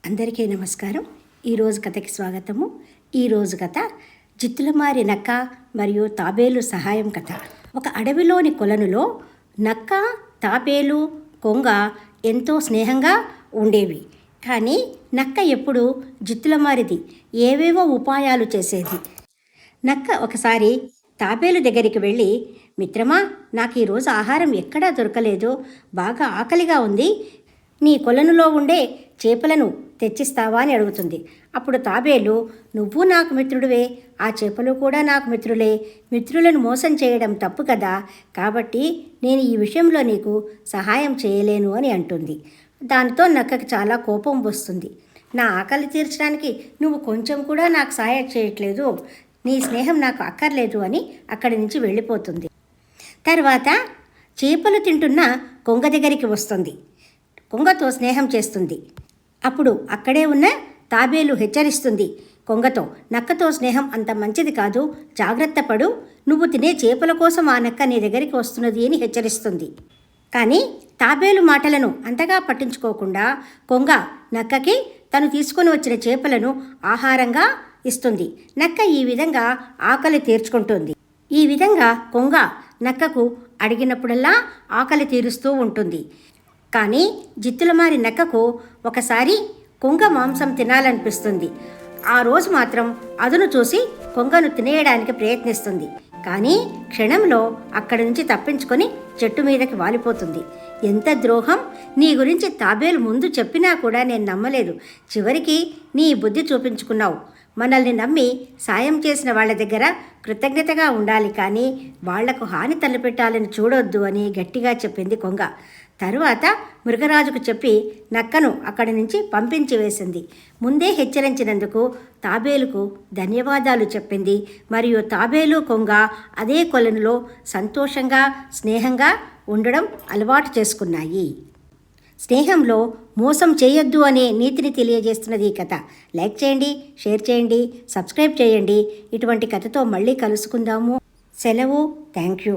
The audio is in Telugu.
అందరికీ నమస్కారం. ఈరోజు కథకి స్వాగతము. ఈరోజు కథ జిత్తులమారి నక్క మరియు తాబేలు సహాయం కథ. ఒక అడవిలోని కొలనులో నక్క, తాబేలు, కొంగ ఎంతో స్నేహంగా ఉండేవి. కానీ నక్క ఎప్పుడు జిత్తులమారిది ఏవేవో ఉపాయాలు చేసేది. నక్క ఒకసారి తాబేలు దగ్గరికి వెళ్ళి, మిత్రమా, నాకు ఈరోజు ఆహారం ఎక్కడా దొరకలేదు, బాగా ఆకలిగా ఉంది, నీ కొలనులో ఉండే చేపలను తెచ్చిస్తావా అని అడుగుతుంది. అప్పుడు తాబేలు, నువ్వు నాకు మిత్రుడివే, ఆ చేపలు కూడా నాకు మిత్రులే, మిత్రులను మోసం చేయడం తప్పు కదా, కాబట్టి నేను ఈ విషయంలో నీకు సహాయం చేయలేను అని అంటుంది. దానితో నక్కకి చాలా కోపం వస్తుంది. నా ఆకలి తీర్చడానికి నువ్వు కొంచెం కూడా నాకు సహాయం చేయట్లేదు, నీ స్నేహం నాకు అక్కర్లేదు అని అక్కడి నుంచి వెళ్ళిపోతుంది. తర్వాత చేపలు తింటున్న కొంగ దగ్గరికి వస్తుంది. కొంగతో స్నేహం చేస్తుంది. అప్పుడు అక్కడే ఉన్న తాబేలు హెచ్చరిస్తుంది కొంగతో, నక్కతో స్నేహం అంత మంచిది కాదు, జాగ్రత్త పడు, నువ్వు తినే చేపల కోసం ఆ నక్క నీ దగ్గరికి వస్తున్నది అని హెచ్చరిస్తుంది. కానీ తాబేలు మాటలను అంతగా పట్టించుకోకుండా కొంగ నక్కకి తను తీసుకొని వచ్చిన చేపలను ఆహారంగా ఇస్తుంది. నక్క ఈ విధంగా ఆకలి తీర్చుకుంటుంది. ఈ విధంగా కొంగ నక్కకు అడిగినప్పుడల్లా ఆకలి తీరుస్తూ ఉంటుంది. కానీ జిత్తులమారి నక్కకు ఒకసారి కొంగ మాంసం తినాలనిపిస్తుంది. ఆ రోజు మాత్రం అదును చూసి కొంగను తినేయడానికి ప్రయత్నిస్తుంది. కానీ క్షణంలో అక్కడి నుంచి తప్పించుకొని చెట్టు మీదకి వాలిపోతుంది. ఎంత ద్రోహం! నీ గురించి తాబేలు ముందు చెప్పినా కూడా నేను నమ్మలేదు, చివరికి నీ బుద్ధి చూపించుకున్నావు. మనల్ని నమ్మి సాయం చేసిన వాళ్ళ దగ్గర కృతజ్ఞతగా ఉండాలి, కానీ వాళ్లకు హాని తలపెట్టాలని చూడొద్దు అని గట్టిగా చెప్పింది కొంగ. తరువాత మృగరాజుకు చెప్పి నక్కను అక్కడి నుంచి పంపించి వేసింది. ముందే హెచ్చరించినందుకు తాబేలుకు ధన్యవాదాలు చెప్పింది. మరియు తాబేలు, కొంగ అదే కొలనులో సంతోషంగా స్నేహంగా ఉండడం అలవాటు చేసుకున్నాయి. స్నేహంలో మోసం చేయొద్దు అనే నీతిని తెలియజేస్తున్నది ఈ కథ. లైక్ చేయండి, షేర్ చేయండి, సబ్స్క్రైబ్ చేయండి. ఇటువంటి కథతో మళ్ళీ కలుసుకుందాము. సెలవు. Thank you.